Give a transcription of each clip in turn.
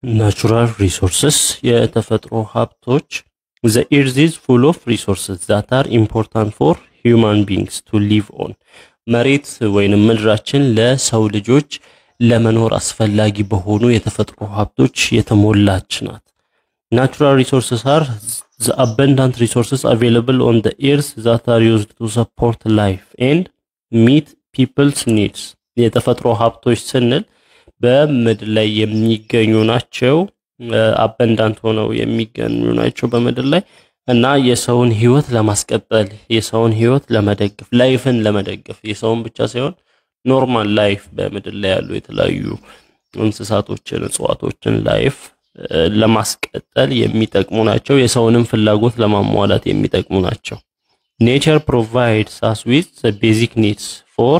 Natural resources የተፈጥሮ ሀብቶች The earth is full of resources that are important for human beings to live on. መሬት ወይንም ምድራችን ለሰው ልጆች ለመኖር አስፈላጊ በሆኑ የተፈጥሮ ሀብቶች የተሞላች ናት. Natural resources are the abundant resources available on the earth that are used to support life and meet people's needs. የተፈጥሮ ሀብቶች ስንል በምድር ላይ የሚገኙ ናቸው አበንዳንት ሆነው የሚገኙ ናቸው በምድር ላይ እና የሰውን ህይወት ለማስቀጠል የሰውን ህይወት ለመደገፍ ላይፍን ለመደገፍ የሰውን ብቻ ሳይሆን ኖርማል ላይፍ በምድር ላይ ያሉ የተለያዩ እንስሳቶችን እጽዋቶችን ላይፍ ለማስቀጠል የሚጠቅሙ ናቸው የሰውንም ፍላጎት ለማሟላት የሚጠቅሙ ናቸው Nature provides us with the basic needs for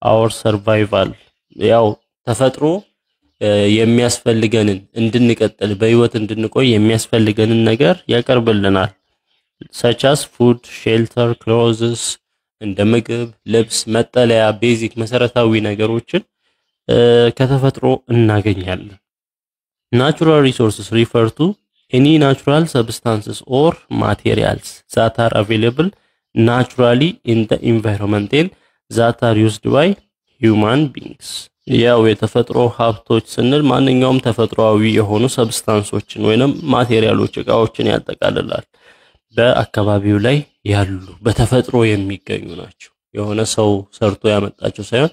our survival ያው ተፈጥሮ የሚያስፈልገንን እንድንቀጥል በህይወት እንድንቆይ የሚያስፈልገንን ነገር ያቀርብልናል such as food shelter clothes እንደ ምግብ ልብስ መጠለያ ቤዚክ መሰረታዊ ነገሮችን ከተፈጥሮ እናገኛለን Natural resources refer to any natural substances or materials that are available naturally in the environment and that are used by human beings ያው የተፈጥሮ ሀብቶች ስንል ማንኛውም ተፈጥሯዊ የሆኑ ሰብስታንሶችን ወይንም ማቴሪያሎች እቃዎችን ያጠቃልላል በአካባቢው ላይ ያሉ በተፈጥሮ የሚገኙ ናቸው የሆነ ሰው ሰርቶ ያመጣቸው ሳይሆን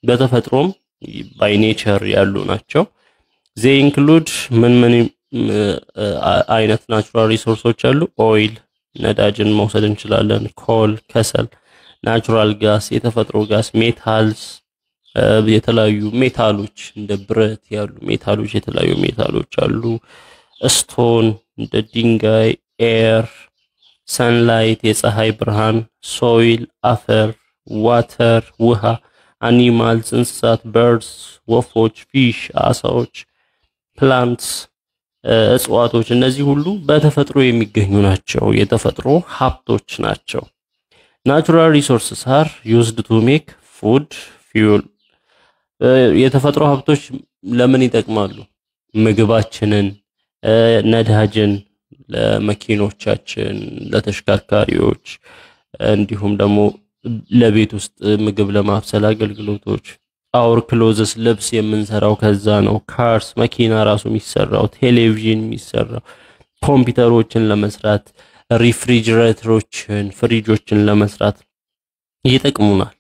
በተፈጥሮም by nature ያሉ ናቸው they include ምን አይነት natural resources አሉ oil ነዳጅን መውሰድ እንችላለን coal ከሰል natural gas የተፈጥሮ ጋስ metals የተለያዩ ሜታሎች እንደ ብረት ያሉ ሜታሎች የተለያዩ ሜታሎች አሉ ስቶን እንደ ድንጋይ ኤር ሰንላይት የፀሐይ ብርሃን ሶይል አፈር ዋተር ውሃ አኒማልስ እንስሳት በርድስ ወፎች ፊሽ አሳዎች ፕላንትስ እጽዋቶች እነዚህ ሁሉ በተፈጥሮ የሚገኙ ናቸው የተፈጥሮ ሀብቶች ናቸው Natural resources are used to make food fuel የተፈጥሮ ሀብቶች ለምን ይጠቅማሉ ምግባችንን ነዳጅን ለመኪኖቻችን ለተሽከርካሪዎች እንዲሁም ደግሞ ለቤት ውስጥ ምግብ ለማብሰል አገልግሎቶች our clothes ልብስ የምንሰራው ከዛ ነው cars መኪና ራሱ የሚሰራው ቴሌቪዥን የሚሰራው ኮምፒውተሮችን ለመስራት ሪፍሪጀሬተሮችን ፍሪጆችን ለመስራት ይጠቅሙናል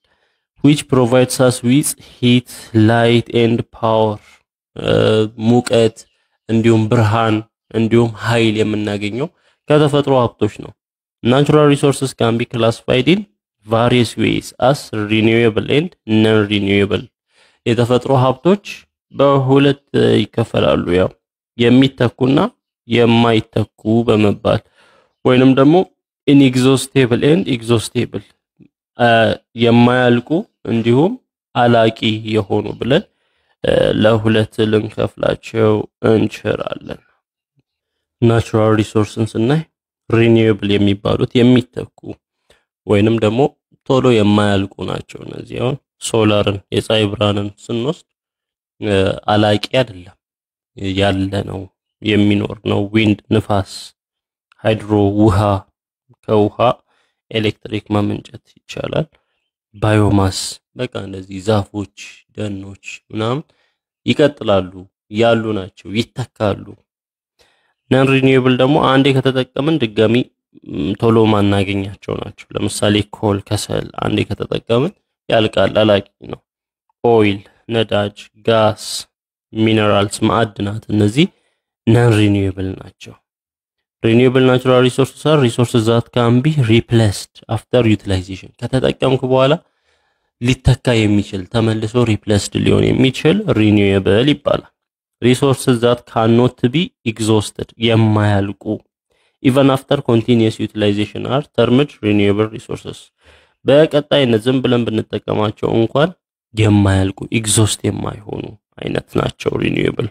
which provides us with heat light and power ሙቀት እንዲሁም ብርሃን እንዲሁም ኃይል የምናገኘው ከተፈጥሮ ሀብቶች ነው Natural resources can be classified in various ways as renewable and non-renewable የተፈጥሮ ሀብቶች በሁለት ይከፈላሉ ያው የሚተኩና የማይተኩ በመባል ወይንም ደግሞ inexhaustible and exhaustible የማያልቁ እንዲሁም አላቂ የሆኑ ብለን ለሁለት ልንከፍላቸው እንችላለን Natural resources እና renewable የሚባሉት የሚተኩ ወይንም ደግሞ ቶሎ የማያልቁ ናቸው እነዚህ አሁን ሶላርን የፀሐይ ብርሃንን ስንወስድ አላቂ አይደለም ያለ ነው የሚኖር ነው ዊንድ ንፋስ ሃይድሮ ውሃ ከውሃ ኤሌክትሪክ ማመንጨት ይቻላል ባዮማስ በቃ እንደዚህ ዛፎች ደኖች ምናምን ይቀጥላሉ ያሉ ናቸው ይተካሉ non renewable ደግሞ አንዴ ከተጠቀምን ድጋሚ ቶሎ ማናገኛቸው ናቸው ለምሳሌ ኮል ከሰል አንዴ ከተጠቀምን ያልቃል አላቂ ነው ኦይል ነዳጅ ጋስ ሚነራልስ ማዕድናት እነዚህ non renewable ናቸው Renewable natural resources are resources that can be replaced after utilization. ከተጠቀምኩ በኋላ ሊተካ የሚችል ተመልሶ replaced ሊሆን የሚችል renewable ይባላል. Resources that cannot be exhausted የማያልቁ even after continuous utilization are termed renewable resources. በቀጣይነት ዝም ብለን ብንጠቀማቸው እንኳን የማያልቁ exhaust የማይሆኑ አይነት ናቸው renewable.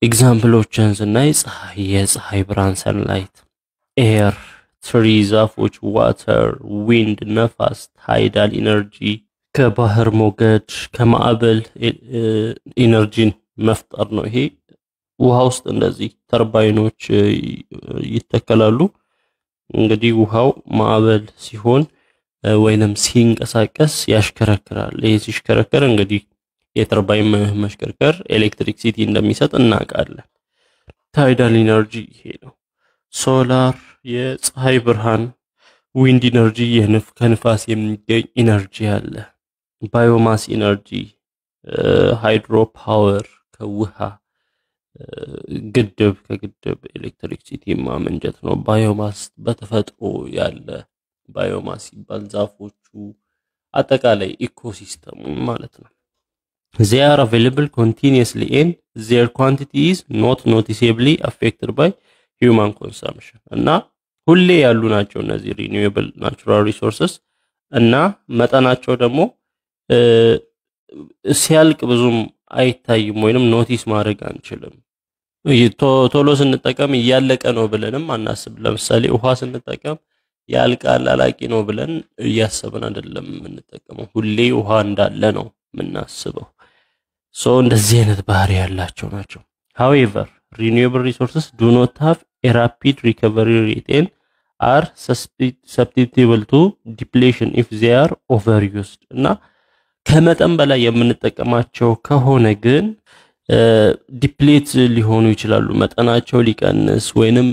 ኤግዛምፕሎችን ስናይ ፀሐይ ብርሃን sunlight air trees ዛፎች water wind ነፋስ tidal energy ከባህር ሞገድ ከማዕበል ኢነርጂን መፍጠር ነው ይሄ ውሃ ውስጥ እንደዚህ ተርባይኖች ይተከላሉ። እንግዲህ ውሃው ማዕበል ሲሆን ወይንም ሲንቀሳቀስ ያሽከረክራል። ይሄ ሲሽከረከር እንግዲህ የተርባይን መሽከርከር ኤሌክትሪክሲቲ እንደሚሰጥ እናውቃለን። ታይዳል ኢነርጂ ይሄ ነው። ሶላር የፀሐይ ብርሃን፣ ዊንድ ኢነርጂ ከንፋስ የሚገኝ ኢነርጂ አለ። ባዮማስ ኢነርጂ ሃይድሮ ፓወር ከውሃ ከግድብ ኤሌክትሪክሲቲ ማመንጨት ነው። ባዮማስ በተፈጥሮ ያለ ባዮማስ ሲባል ዛፎቹ አጠቃላይ ኢኮሲስተሙ ማለት ነው። they are available continuously and their quantity is not noticeably affected by human consumption እና ሁሌ ያሉ ናቸው እነዚህ renewable natural resources እና መጠናቸው ደግሞ ሲያልቅ ብዙም አይታይም ወይንም ኖቲስ ማድረግ አንችልም። ቶሎ ስንጠቀም እያለቀ ነው ብለንም አናስብ። ለምሳሌ ውሃ ስንጠቀም ያልቃል አላቂ ነው ብለን እያሰብን አይደለም የምንጠቀመው። ሁሌ ውሃ እንዳለ ነው የምናስበው። እንደዚህ አይነት ባህሪ ያላቸው ናቸው። however renewable resources do not have a rapid recovery rate and are susceptible to depletion if they are overused እና ከመጠን በላይ የምንጠቀማቸው ከሆነ ግን ዲፕሌት ሊሆኑ ይችላሉ። መጠናቸው ሊቀንስ ወይንም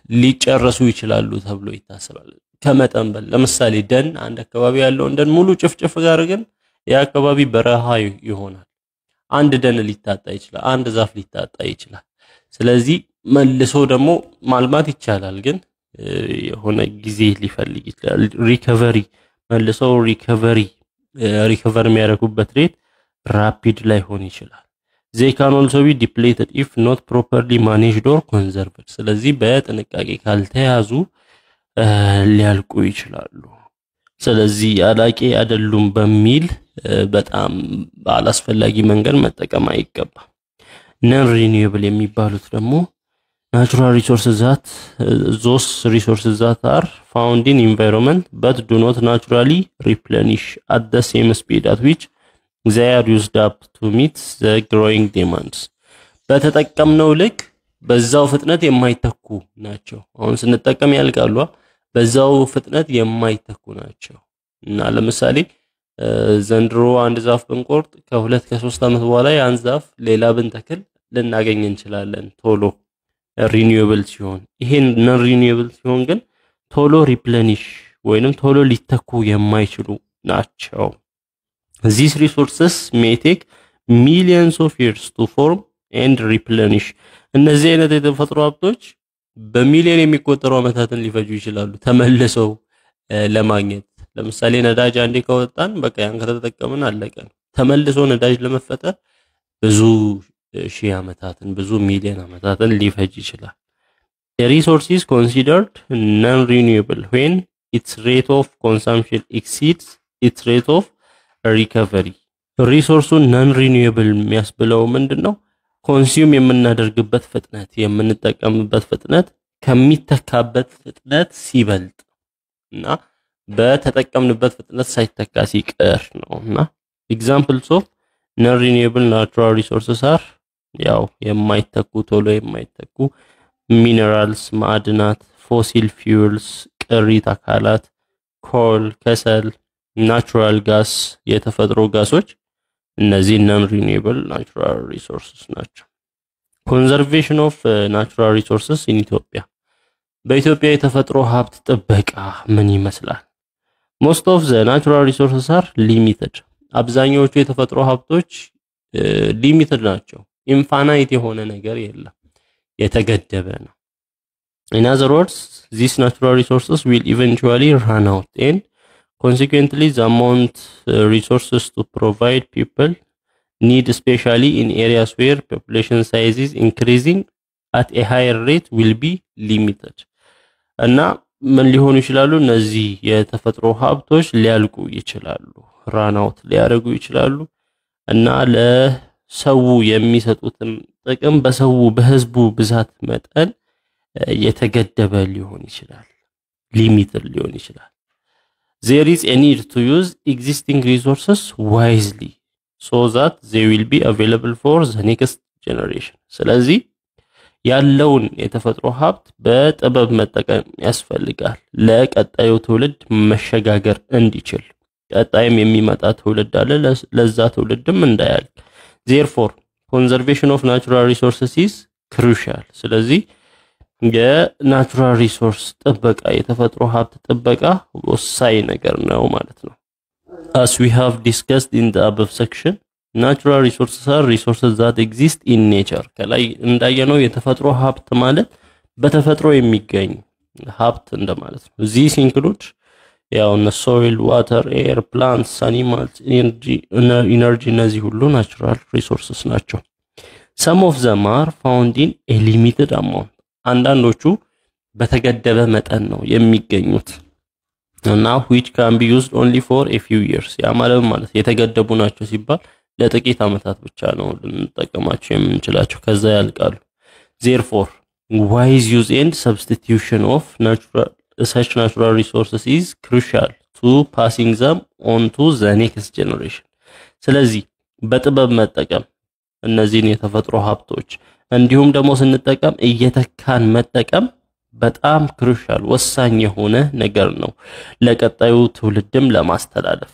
ሊጨርሱ ይችላሉ ተብሎ ይታሰባል። ከመጠን በላይ ለምሳሌ ደን አንድ አካባቢ ያለው ደን ሙሉ ጭፍጭፍ ጋር ግን ያ አካባቢ በረሃ ይሆናል። አንድ ደን ሊታጣ ይችላል፣ አንድ ዛፍ ሊታጣ ይችላል። ስለዚህ መልሶ ደግሞ ማልማት ይቻላል፣ ግን የሆነ ጊዜ ሊፈልግ ይችላል። ሪከቨሪ መልሶ ሪከቨር የሚያደርጉበት ሬት ራፒድ ላይሆን ይችላል። they can also be depleted if not properly managed or conserved ስለዚህ በጥንቃቄ ካልተያዙ ሊያልቁ ይችላሉ። ስለዚህ አላቂ አይደሉም በሚል በጣም ባላስፈላጊ መንገድ መጠቀም አይገባም። non renewable የሚባሉት ደግሞ natural resources those resources that are found in environment but do not naturally replenish at the same speed at which they are used up to meet the growing demands በተጠቀምነው ልክ በዛው ፍጥነት የማይተኩ ናቸው። አሁን ስንጠቀም ያልቃሉ፣ በዛው ፍጥነት የማይተኩ ናቸው እና ለምሳሌ ዘንድሮ አንድ ዛፍ ብንቆርጥ ከ2 ከ3 አመት በኋላ ያን ዛፍ ሌላ ብንተክል ልናገኝ እንችላለን ቶሎ ሪኒዩብል ሲሆን። ይሄን non renewable ሲሆን ግን ቶሎ ሪፕሌኒሽ ወይንም ቶሎ ሊተኩ የማይችሉ ናቸው። These resources may take millions of years to form and replenish እነዚህ አይነት የተፈጥሮ ሀብቶች በሚሊዮን የሚቆጠሩ አመታትን ሊፈጁ ይችላሉ ተመልሰው ለማግኘት። ለምሳሌ ነዳጅ አንዴ ከወጣን በቃ ያን ከተጠቀምን አለቀ። ተመልሶ ነዳጅ ለመፈጠር ብዙ ሺህ አመታትን ብዙ ሚሊዮን አመታትን ሊፈጅ ይችላል። The resource is considered non-renewable when its rate of consumption exceeds its rate of recovery ሪሶርሱን non renewable የሚያስብለው ምንድነው? ኮንሱም የምናደርግበት ፍጥነት የምንጠቀምበት ፍጥነት ከሚተካበት ፍጥነት ሲበልጥ እና በተጠቀምንበት ፍጥነት ሳይተካ ሲቀር ነውና examples of non renewable natural resources are ያው የማይተኩ ቶሎ የማይተኩ ሚነራልስ ማዕድናት፣ ፎሲል ፊውልስ ቅሪተ አካላት፣ ኮል ከሰል፣ ናቹራል ጋስ የተፈጥሮ ጋሶች እነዚህ non renewable natural resources ናቸው። conservation of natural resources in ኢትዮጵያ በኢትዮጵያ የተፈጥሮ ሀብት ጥበቃ ምን ይመስላል? most of the natural resources are limited አብዛኞቹ የተፈጥሮ ሀብቶች ሊሚትድ ናቸው። ኢንፋናይት የሆነ ነገር የለም፣ የተገደበ ነው። in other words these natural resources will eventually run out and consequently the amount resources to provide people need especially in areas where population size is increasing at a higher rate will be limited እና ምን ሊሆኑ ይችላሉ? እነዚህ የተፈጥሮ ሀብቶች ሊያልቁ ይችላሉ፣ run out ሊያደርጉ ይችላሉ እና ለሰው የሚሰጡትም ጥቅም በህዝቡ ብዛት መጠን የተገደበ ሊሆን ይችላል፣ ሊሚትድ ሊሆን ይችላል። There is a need to use existing resources wisely so that they will be available for the next generation ስለዚህ ያለውን የተፈጥሮ ሀብት በጥበብ መጠቀም ያስፈልጋል ለቀጣዩ ትውልድ መሸጋገር እንዲችል ቀጣይም የሚመጣ ትውልድ አለ ለዛ ትውልድም እንዳያል therefore conservation of natural resources is crucial ስለዚህ የናቹራል ሪሶርስ ጥበቃ የተፈጥሮ ሀብት ጥበቃ ወሳኝ ነገር ነው ማለት ነው as we have discussed in the above section natural resources are resources that exist in nature ከላይ እንዳየነው የተፈጥሮ ሀብት ማለት በተፈጥሮ የሚገኝ ሀብት እንደማለት ነው these include ያው soil water air plants animals energy እነዚህ ሁሉ natural resources ናቸው some of them are found in a limited amount አንዳንዶቹ በተገደበ መጠን ነው የሚገኙት እና which can be used only for a few years ያ ማለት የተገደቡ ናቸው ሲባል ለጥቂት አመታት ብቻ ነው ልንጠቀማቸው የምንችላቸው ከዛ ያልቃሉ therefore wise use and substitution of such natural resources is crucial to passing them on to the next generation ስለዚህ በጥበብ መጠቀም እነዚህን የተፈጥሮ ሀብቶች እንዲሁም ደግሞ ስንጠቀም እየተካን መጠቀም በጣም ክሩሻል ወሳኝ የሆነ ነገር ነው ለቀጣዩ ትውልድም ለማስተላለፍ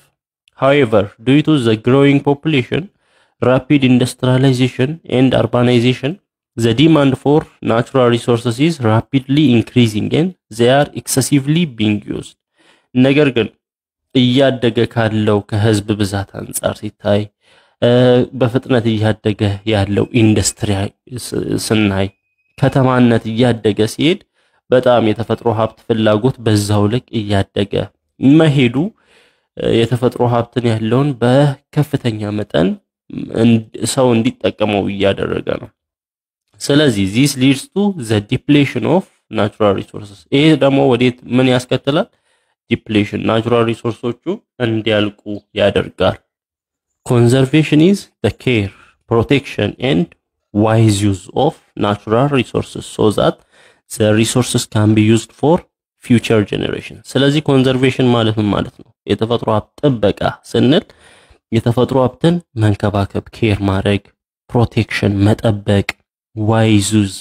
however due to the growing population rapid industrialization and urbanization the demand for natural resources is rapidly increasing and they are excessively being used ነገር ግን እያደገ ካለው ከህዝብ ብዛት አንፃር ሲታይ በፍጥነት እያደገ ያለው ኢንዱስትሪ ስናይ ከተማነት እያደገ ሲሄድ በጣም የተፈጥሮ ሀብት ፍላጎት በዛው ልክ እያደገ መሄዱ የተፈጥሮ ሀብትን ያለውን በከፍተኛ መጠን ሰው እንዲጠቀመው እያደረገ ነው ስለዚህ this leads to the depletion of natural resources ይሄ ደግሞ ወዴት ምን ያስከትላል depletion natural resources እንዲያልቁ ያደርጋል conservation is the care protection and wise use of natural resources so that the resources can be used for future generations ስለዚህ conservation ማለት ነው የተፈጥሮ ሀብት ጥበቃ ስንል የተፈጥሮ ሀብትን መንከባከብ ኬር ማድረግ ፕሮቴክሽን መጠበቅ wise use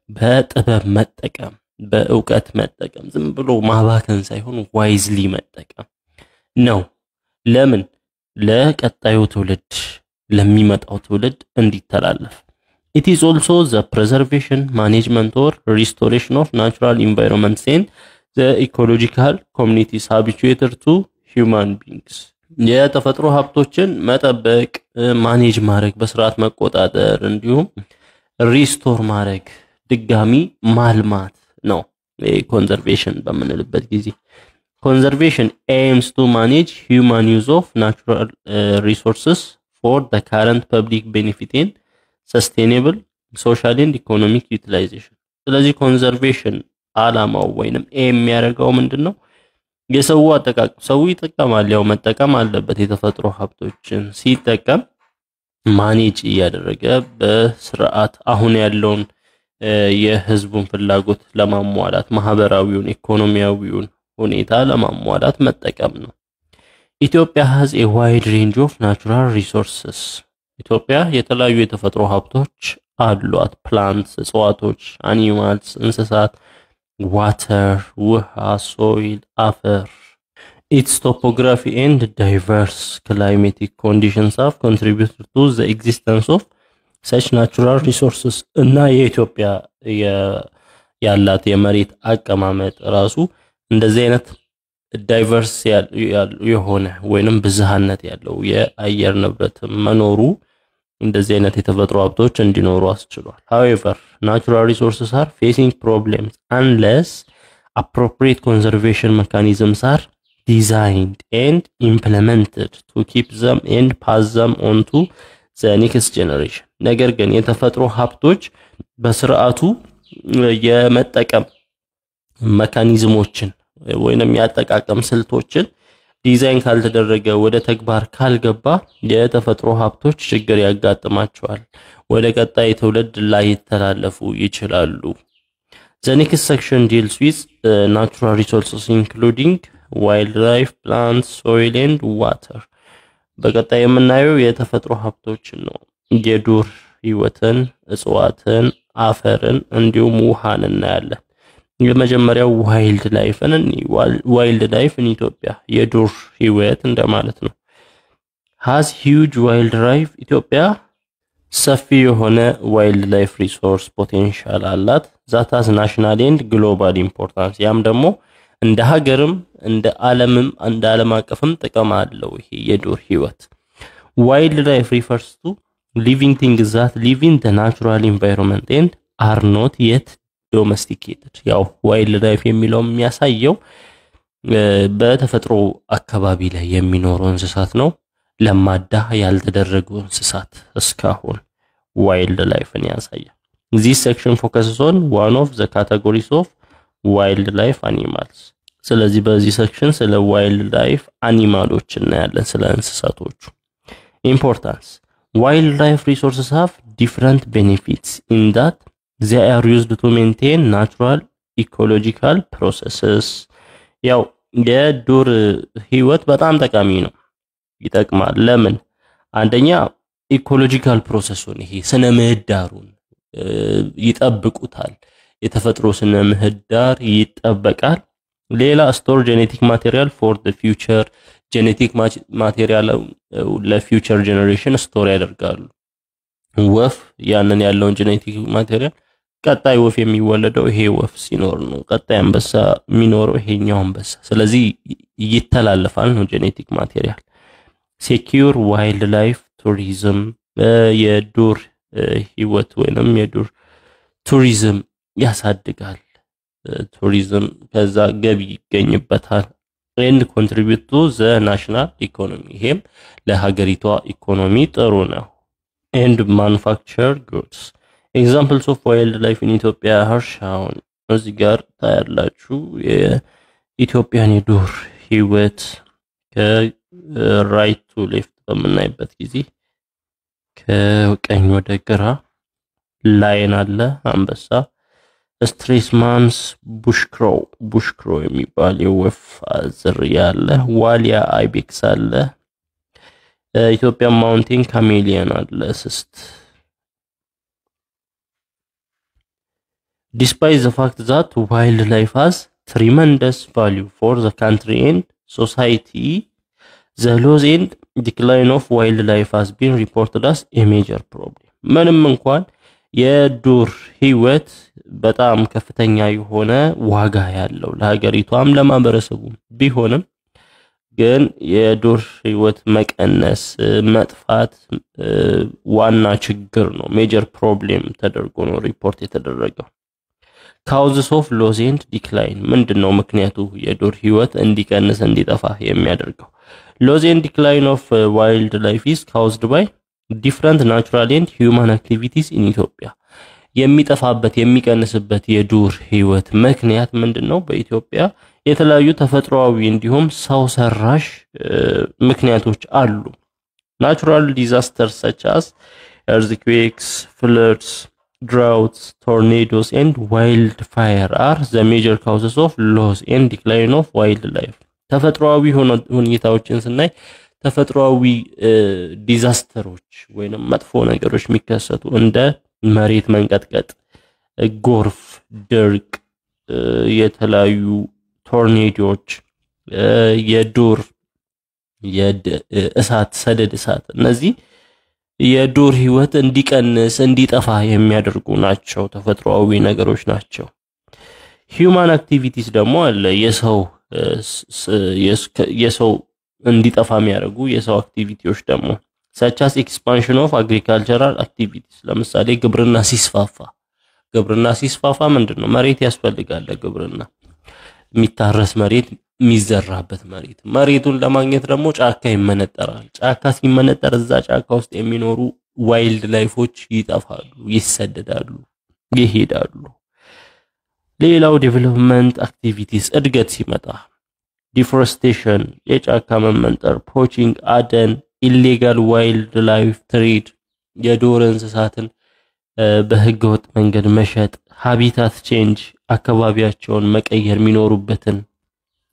በጥበብ መጠቀም በእውቀት መጠቀም ዝም ብሎ ማባከን ሳይሆን wisely መጠቀም ነው ለምን ለቀጣዩ ትውልድ ለሚመጣው ትውልድ እንዲተላለፍ it is also the preservation management or restoration of natural environments and the ecological communities habituated to human beings የተፈጥሮ ሀብቶችን መጠበቅ ማኔጅ ማድረግ በስርዓት መቆጣጠር እንዲሁም ሪስቶር ማድረግ ድጋሚ ማልማት ነው ኮንዘርቬሽን በመንልበት ጊዜ conservation aims to manage human use of natural resources for the current public benefit and sustainable social and economic utilization ስለዚህ conservation አላማው ወይንም የሚያደርገው ምንድነው የሰው አጠቃቀም ሰው ይጠቀማል ያው መጠቀም አለበት የተፈጥሮ ሀብቶችን ሲጠቀም ማኔጅ ያደረገ በስርዓት አሁን ያለውን የህዝቡን ፍላጎት ለማሟላት ማህበራዊውን ኢኮኖሚያዊውን ሁኔታ ለማሟላት መጠቀም ነው ኢትዮጵያ has a wide range of natural resources ኢትዮጵያ የተለያዩ የተፈጥሮ ሀብቶች አሏት plants እጽዋቶች animals እንስሳት water ውሃ soil አፈር its topography and diverse climatic conditions have contributed to the existence of such natural resources እና የኢትዮጵያ ያላት የመሬት አቀማመጥ ራሱ እንደዚህ አይነት ዳይቨርስ የሆነ ወይንም ብዝሃነት ያለው የአየር ንብረት መኖሩ እንደዚህ አይነት የተፈጥሮ ሀብቶች እንዲኖሩ አስችሏል however natural resources are facing problems unless appropriate conservation mechanisms are designed and implemented to keep them and pass them on to the next generation ነገር ግን የተፈጥሮ ሀብቶች በስርዓቱ የመጠቀም መካኒዝሞችን ወይንም ያጠቃቀም ስልቶችን ዲዛይን ካልተደረገ ወደ ተግባር ካልገባ የተፈጥሮ ሀብቶች ችግር ያጋጥማቸዋል ወደ ቀጣይ ትውልድ ላይ ይተላለፉ ይችላሉ The next section deals with natural resources including wildlife plants soil and water በቀጣይ የምናየው የተፈጥሮ ሀብቶችን ነው የዱር ህይወትን እጽዋትን አፈርን እንዲሁም ውሃን እናያለን የመጀመሪያው ዋይልድ ላይፍ in ኢትዮጵያ የዱር ህይወት እንደማለት ነው has huge wildlife ኢትዮጵያ ሰፊ የሆነ wildlife resource potential አላት that has national and global importance ያም ደግሞ እንደ ሀገርም እንደ ዓለም አቀፍም ጥቅም አለው ይሄ የዱር ህይወት wildlife refers to living things that live in the natural environment and are not yet domesticated ያው wildlife የሚለው የሚያሳየው በተፈጥሮ አካባቢ ላይ የሚኖሩ እንስሳት ነው ለማዳ ያልተደረጉ እንስሳት እስካሁን wildlife-ን ያሳያል this section focuses on one of the categories of wildlife animals ስለዚህ በዚህ section ስለ wildlife animals እናያለን ስለ እንስሳቶቹ importance wildlife resources have different benefits in that they are used to maintain natural ecological processes ያው የዱር ህይወት በጣም ጠቃሚ ነው ይጠቅማል ለምን አንደኛ ኢኮሎጂካል ፕሮሰሱን ይሄ ስነ ምህዳሩን ይጠብቁታል የተፈጥሮ ስነ ምህዳር ይጠበቃል ሌላ ስቶር ጄኔቲክ ማቴሪያል ፎር ዘ ፊውቸር ጄኔቲክ ማቴሪያል ለፊውቸር ጄነሬሽን ስቶር ያደርጋሉ ወፍ ያንን ያለውን ጄኔቲክ ማቴሪያል ቀጣይ ወፍ የሚወለደው ይሄ ወፍ ሲኖር ነው ቀጣይ አንበሳ የሚኖረው ይሄኛው አንበሳ ስለዚህ ይተላለፋል ነው ጄኔቲክ ማቴሪያል secure wildlife tourism የዱር ህይወት ወይንም የዱር ቱሪዝም ያሳድጋል ቱሪዝም ከዛ ገቢ ይገኝበታል and contribute to the national economy ይሄም ለሀገሪቷ ኢኮኖሚ ጥሩ ነው and manufacture goods examples of wildlife in Ethiopia ሀርሻውን እዚህ ጋር ታያላችሁ የኢትዮጵያን የዱር ህይወት right to left በመናይበት ጊዜ ከቀኝ ወደ ግራ ላይን አለ አንበሳ ስትሬስማንስ ቡሽክሮ የሚባል የወፍ ዝርያ አለ ዋሊያ አይቤክስ አለ ኢትዮጵያ ማውንቴን ካሜሊየን አለ ስስት despite the fact that wildlife has tremendous value for the country and society the loss and decline of wildlife has been reported as a major problem ምንም እንኳን የዱር ህይወት በጣም ከፍተኛ የሆነ ዋጋ ያለው ለሀገሪቷም ለማህበረሰቡ ቢሆንም ግን የዱር ህይወት መቀነስ መጥፋት ዋና ችግር ነው ሜጀር ፕሮብሌም ተደርጎ ነው ሪፖርት የተደረገው causes of loss and decline ምንድነው ምክንያቱ የዱር ህይወት እንዲቀንስ እንዲጠፋ የሚያደርገው loss and decline of wildlife is caused by different natural and human activities in Ethiopia የሚጠፋበት የሚቀንስበት የዱር ህይወት ምክንያት ምንድነው በኢትዮጵያ የተለያዩ ተፈጥሯዊ እንዲሁም ሰው ሰራሽ ምክንያቶች አሉ natural disasters such as earthquakes floods droughts tornadoes and wildfire are the major causes of loss and decline of wildlife ተፈጥሯዊ ሁኔታዎችን ስናይ ተፈጥሯዊ ዲዛስተሮች ወይንም መጥፎ ነገሮች የሚከሰቱ እንደ መሬት መንቀጥቀጥ ጎርፍ ድርቅ የተለያዩ ቶርኔዶዎች የዱር የእሳት ሰደድ እሳት እነዚህ የዱር ህይወት እንዲቀንስ እንዲጠፋ የሚያደርጉ ናቸው ተፈጥሯዊ ነገሮች ናቸው human activities ደግሞ አለ የሰው እንዲጠፋ የሚያደርጉ የሰው አክቲቪቲዎች ደግሞ such as expansion of agricultural activities ለምሳሌ ግብርና ሲስፋፋ ምንድነው መሬት ያስፈልጋል ለግብርና የሚታረስ መሬት የሚዘራበት መሬቱን ለማግኘት ደግሞ ጫካ ይመነጠራል ጫካ ሲመነጠር እዛ ጫካ ውስጥ የሚኖሩ ዋይልድ ላይፎች ይጠፋሉ ይሰደዳሉ ይሄዳሉ ሌላው ዴቨሎፕመንት አክቲቪቲስ እድገት ሲመጣ deforestation የጫካ መመንጠር poaching አደን illegal wildlife trade የዱር እንስሳትን በህገወጥ መንገድ መሸጥ habitat change አካባቢያቸውን መቀየር የሚኖሩበትን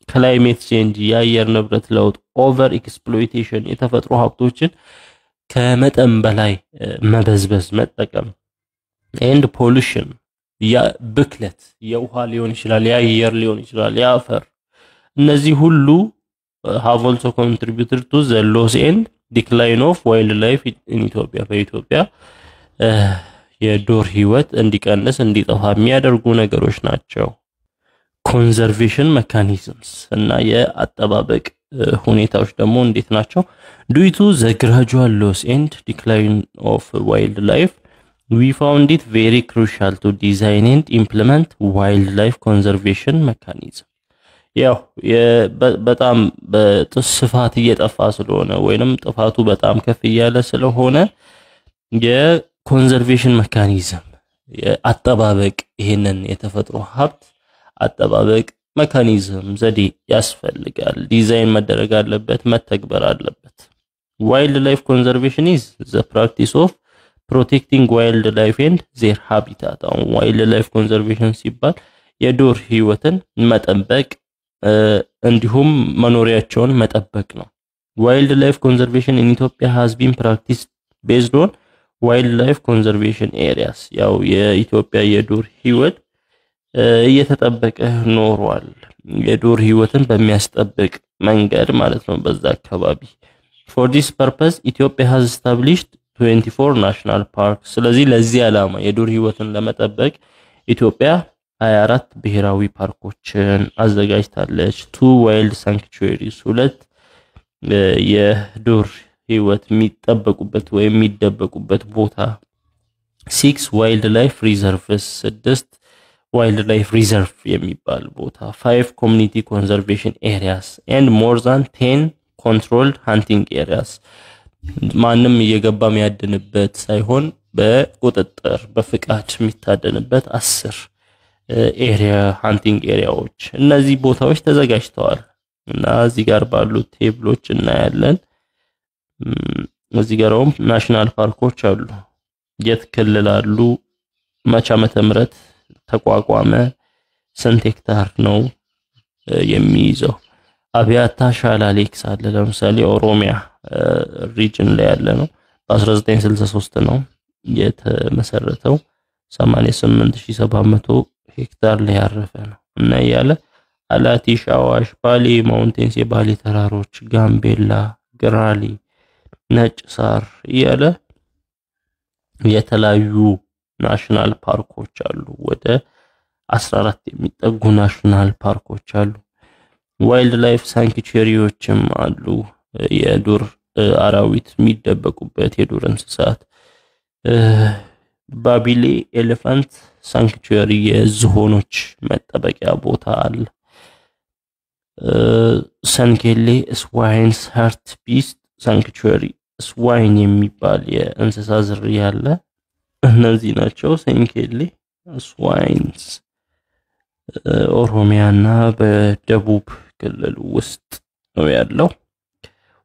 climate change የአየር ንብረት ለውጥ over exploitation የተፈጥሮ ሀብቶችን ከመጠን በላይ መበዝበዝ መጠቀም ኤንድ ፖሉሽን ብክለት የውሃ ሊሆን ይችላል የአየር ሊሆን ይችላል የአፈር እነዚህ ሁሉ have also contributed to the loss and decline of wildlife in Ethiopia በኢትዮጵያ የዶር ህይወት እንዲቀንስ እንዲጠፋ የሚያደርጉ ነገሮች ናቸው conservation mechanisms እና የአጠባበቅ ሁኔታዎች ደግሞ እንዴት ናቸው due to the gradual loss and decline of wildlife we found it very crucial to design and implement wildlife conservation mechanism ያው በጣም በጥስፋት እየጠፋ ስለሆነ ወይንም ጥፋቱ በጣም ከፍ ይያለ ስለሆነ የኮንዘርቬሽን ሜካኒዝም የአጠባበቅ ይሄንን የተፈጥሮ ሀብት አጠባበቅ ሜካኒዝም ዘዴ ያስፈልጋል ዲዛይን መደረግ አለበት መተግበር አለበት wildlife conservation is the practice of protecting wildlife and their habitat wildlife conservation ሲባል የዶር ህይወትን መጠበቅ እንዲሁም መኖሪያቸውን መጠበቅ ነው wildlife conservation in Ethiopia has been practiced based on wildlife conservation areas ያው የኢትዮጵያ የዶር ህይወት እየተጠበቀ ኖሯል የዶር ህይወትን በሚያስጠብቅ መንገድ ማለት ነው በዛ አካባቢ for this purpose Ethiopia has established 24 national parks ስለዚህ ለዚህ ዓላማ የዶር ህይወትን ለመጠበቅ ኢትዮጵያ 24 ብሔራዊ ፓርኮችን አዘጋጅታለች 2 wild sanctuaries ሁለት የዶር ህይወት የሚጠበቁበት ወይ የሚደበቁበት ቦታ 6 wildlife reserves 6 wildlife reserve የሚባል ቦታ 5 community conservation areas and more than 10 controlled hunting areas ማንም እየገባ የሚያድንበት ሳይሆን በቁጥጥር በፍቃድ የሚታደንበት 10 ኤሪያ ሃንቲንግ ኤሪያዎች እነዚህ ቦታዎች ተዘጋጅተዋል እና እዚህ ጋር ባሉት ቴብሎች እናያለን እዚህ ጋርም ናሽናል ፓርኮች አሉ የት ክልል አሉ መቻ መተምረት ተቋቋመ ስንት ሄክታር ነው የሚይዘው አብያታ ሻላ ሌክስ አለ ለምሳሌ ኦሮሚያ ሪጅን ላይ ያለ ነው በ1963 ነው የተመሰረተው 88700 ሄክታር ላይ ያረፈ ነው እና ያለ አላቲ ሻዋሽ ባሊ ማውንቴንስ የባሊ ተራሮች ጋምቤላ ግራሊ ነጭ ሳር ያለ የተለያዩ ናሽናል ፓርኮች አሉ ወደ 14 የሚጠጉ ናሽናል ፓርኮች አሉ ዋይልድ ላይፍ ሳንክቹሪዎችም አሉ የዱር አራዊት የሚደበቁበት የዱር እንስሳት ባቢሌ ኤሌፋንት ሳንክቹሪ የዝሆኖች መጠበቂያ ቦታ አለ ሰንኬሌ ስዋይንስ ሃርት ቢስት ሳንክቹሪ ስዋይን የሚባል የእንስሳ ዝርያ አለ እነዚህ ናቸው ሰንኬሌ ስዋይንስ ኦሮሚያና በደቡብ ክልል ውስጥ ነው ያለው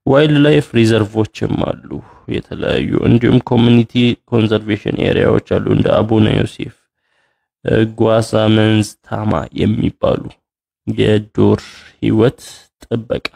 ዋይልድ ላይፍ ሪዘርቮችም አሉ የተለያዩ እንዲሁም ኮሚኒቲ ኮንዘርቬሽን ኤሪያዎች አሉ እንደ አቡነ ዮሴፍ ጓሳ መንዝ ታማ የሚባሉ የዶር ህይወት ጥበቃ